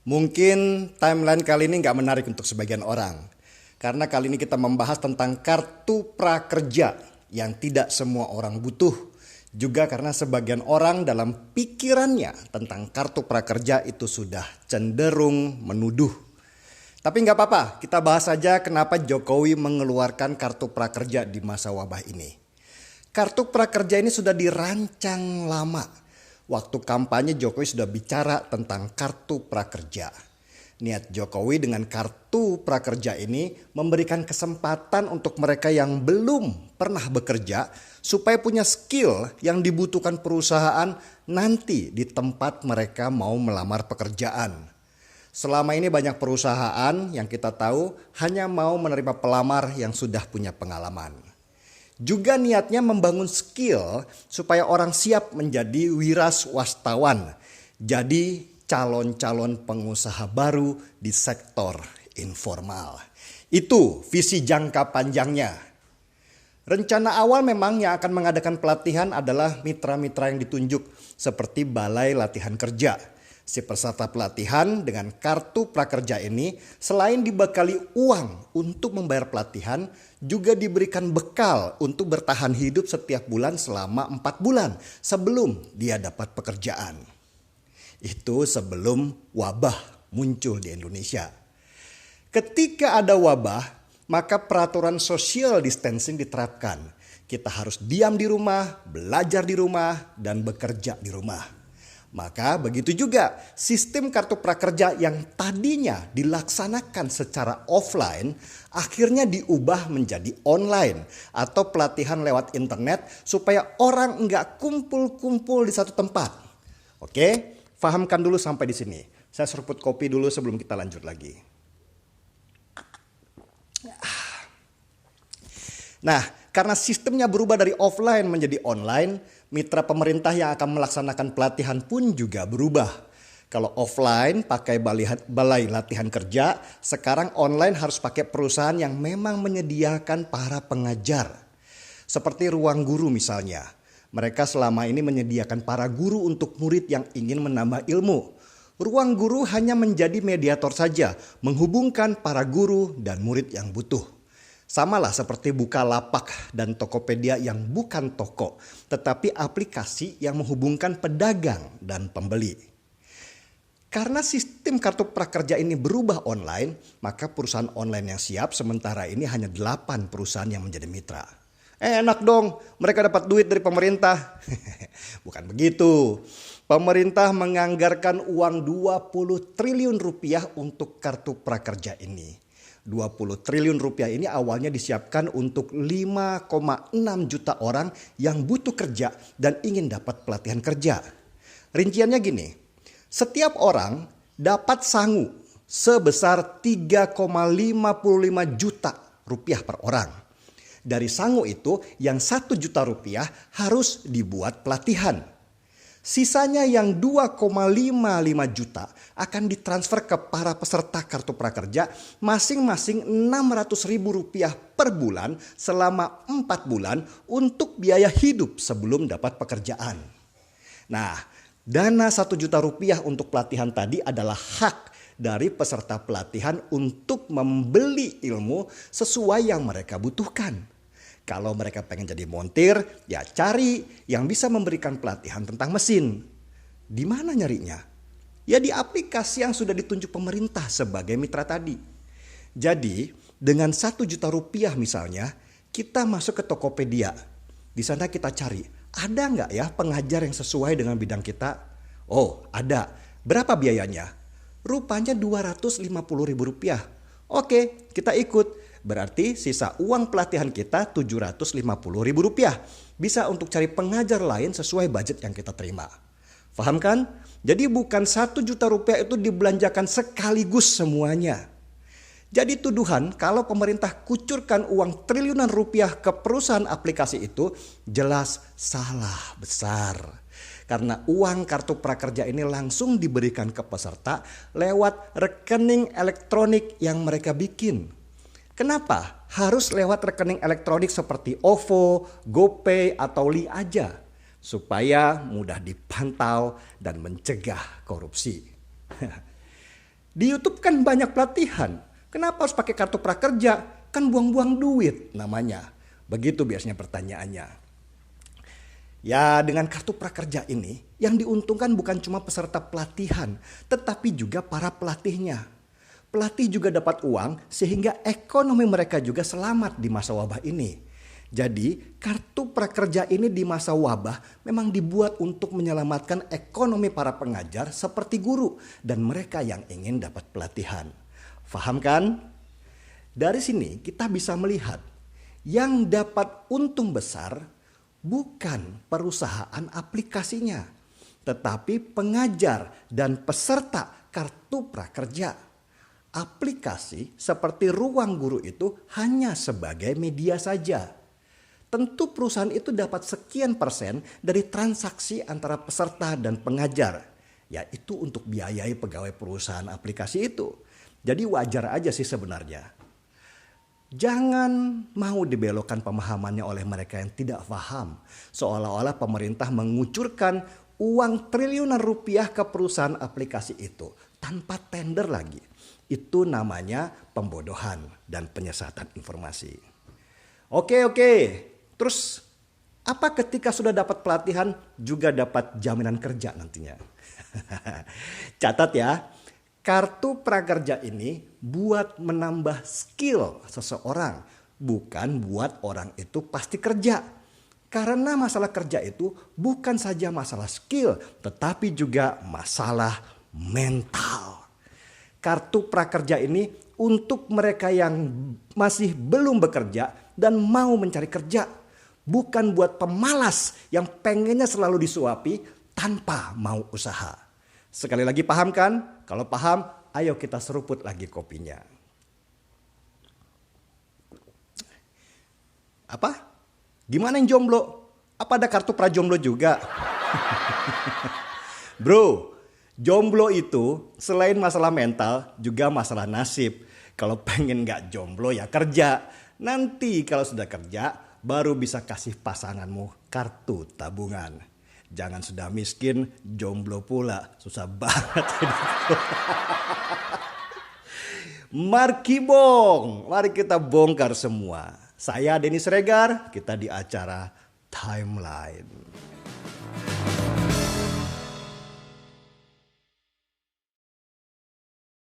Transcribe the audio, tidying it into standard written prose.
Mungkin timeline kali ini nggak menarik untuk sebagian orang. Karena kali ini kita membahas tentang kartu prakerja yang tidak semua orang butuh. Juga karena sebagian orang dalam pikirannya tentang kartu prakerja itu sudah cenderung menuduh. Tapi nggak apa-apa, kita bahas saja kenapa Jokowi mengeluarkan kartu prakerja di masa wabah ini. Kartu prakerja ini sudah dirancang lama. Waktu kampanye Jokowi sudah bicara tentang kartu prakerja. Niat Jokowi dengan kartu prakerja ini memberikan kesempatan untuk mereka yang belum pernah bekerja supaya punya skill yang dibutuhkan perusahaan nanti di tempat mereka mau melamar pekerjaan. Selama ini banyak perusahaan yang kita tahu hanya mau menerima pelamar yang sudah punya pengalaman. Juga niatnya membangun skill supaya orang siap menjadi wiraswastawan. Jadi calon-calon pengusaha baru di sektor informal. Itu visi jangka panjangnya. Rencana awal memang yang akan mengadakan pelatihan adalah mitra-mitra yang ditunjuk seperti Balai Latihan Kerja. Si peserta pelatihan dengan kartu prakerja ini selain dibekali uang untuk membayar pelatihan, juga diberikan bekal untuk bertahan hidup setiap bulan selama 4 bulan sebelum dia dapat pekerjaan. Itu sebelum wabah muncul di Indonesia. Ketika ada wabah, maka peraturan social distancing diterapkan. Kita harus diam di rumah, belajar di rumah, dan bekerja di rumah. Maka begitu juga sistem kartu prakerja yang tadinya dilaksanakan secara offline akhirnya diubah menjadi online atau pelatihan lewat internet supaya orang nggak kumpul-kumpul di satu tempat. Oke, fahamkan dulu sampai di sini. Saya seruput kopi dulu sebelum kita lanjut lagi. Nah, karena sistemnya berubah dari offline menjadi online, mitra pemerintah yang akan melaksanakan pelatihan pun juga berubah. Kalau offline pakai balai latihan kerja, sekarang online harus pakai perusahaan yang memang menyediakan para pengajar. Seperti Ruang Guru misalnya. Mereka selama ini menyediakan para guru untuk murid yang ingin menambah ilmu. Ruang Guru hanya menjadi mediator saja, menghubungkan para guru dan murid yang butuh. Samalah seperti Bukalapak dan Tokopedia yang bukan toko, tetapi aplikasi yang menghubungkan pedagang dan pembeli. Karena sistem kartu prakerja ini berubah online, maka perusahaan online yang siap sementara ini hanya 8 perusahaan yang menjadi mitra. Enak dong, mereka dapat duit dari pemerintah. Bukan begitu. Pemerintah menganggarkan uang 20 triliun rupiah untuk kartu prakerja ini. 20 triliun rupiah ini awalnya disiapkan untuk 5,6 juta orang yang butuh kerja dan ingin dapat pelatihan kerja. Rinciannya gini, setiap orang dapat sangu sebesar 3,55 juta rupiah per orang. Dari sangu itu yang 1 juta rupiah harus dibuat pelatihan. Sisanya yang 2,55 juta akan ditransfer ke para peserta kartu prakerja masing-masing 600 ribu rupiah per bulan selama 4 bulan untuk biaya hidup sebelum dapat pekerjaan. Nah, dana 1 juta rupiah untuk pelatihan tadi adalah hak dari peserta pelatihan untuk membeli ilmu sesuai yang mereka butuhkan. Kalau mereka pengen jadi montir, ya cari yang bisa memberikan pelatihan tentang mesin. Di mana nyarinya? Ya di aplikasi yang sudah ditunjuk pemerintah sebagai mitra tadi. Jadi dengan 1 juta rupiah misalnya, kita masuk ke Tokopedia. Di sana kita cari, ada nggak ya pengajar yang sesuai dengan bidang kita? Oh ada. Berapa biayanya? Rupanya 250 ribu rupiah. Oke, kita ikut. Berarti sisa uang pelatihan kita 750 ribu rupiah. Bisa untuk cari pengajar lain sesuai budget yang kita terima. Paham kan? Jadi bukan 1 juta rupiah itu dibelanjakan sekaligus semuanya. Jadi tuduhan kalau pemerintah kucurkan uang triliunan rupiah ke perusahaan aplikasi itu jelas salah besar. Karena uang kartu prakerja ini langsung diberikan ke peserta lewat rekening elektronik yang mereka bikin. Kenapa harus lewat rekening elektronik seperti OVO, GoPay, atau Li aja? Supaya mudah dipantau dan mencegah korupsi. Di YouTube kan banyak pelatihan. Kenapa harus pakai kartu prakerja? Kan buang-buang duit namanya. Begitu biasanya pertanyaannya. Ya, dengan kartu prakerja ini yang diuntungkan bukan cuma peserta pelatihan, tetapi juga para pelatihnya. Pelatih juga dapat uang sehingga ekonomi mereka juga selamat di masa wabah ini. Jadi kartu prakerja ini di masa wabah memang dibuat untuk menyelamatkan ekonomi para pengajar seperti guru dan mereka yang ingin dapat pelatihan. Faham kan? Dari sini kita bisa melihat yang dapat untung besar bukan perusahaan aplikasinya, tetapi pengajar dan peserta kartu prakerja. Aplikasi seperti Ruang Guru itu hanya sebagai media saja. Tentu perusahaan itu dapat sekian persen dari transaksi antara peserta dan pengajar, yaitu untuk biayai pegawai perusahaan aplikasi itu. Jadi wajar aja sih sebenarnya. Jangan mau dibelokkan pemahamannya oleh mereka yang tidak paham. Seolah-olah pemerintah mengucurkan uang triliunan rupiah ke perusahaan aplikasi itu tanpa tender lagi. Itu namanya pembodohan dan penyesatan informasi. Oke. Terus apa ketika sudah dapat pelatihan juga dapat jaminan kerja nantinya? Catat ya. Kartu prakerja ini buat menambah skill seseorang, bukan buat orang itu pasti kerja. Karena masalah kerja itu bukan saja masalah skill, tetapi juga masalah mental. Kartu prakerja ini untuk mereka yang masih belum bekerja dan mau mencari kerja. Bukan buat pemalas yang pengennya selalu disuapi tanpa mau usaha. Sekali lagi paham kan? Kalau paham, ayo kita seruput lagi kopinya. Apa? Gimana yang jomblo? Apa ada kartu prajomblo juga? Bro, jomblo itu selain masalah mental juga masalah nasib. Kalau pengen gak jomblo ya kerja. Nanti kalau sudah kerja baru bisa kasih pasanganmu kartu tabungan. Jangan sudah miskin, jomblo pula. Susah banget. Mari kita bongkar semua. Saya Denny Sregar, kita di acara Timeline.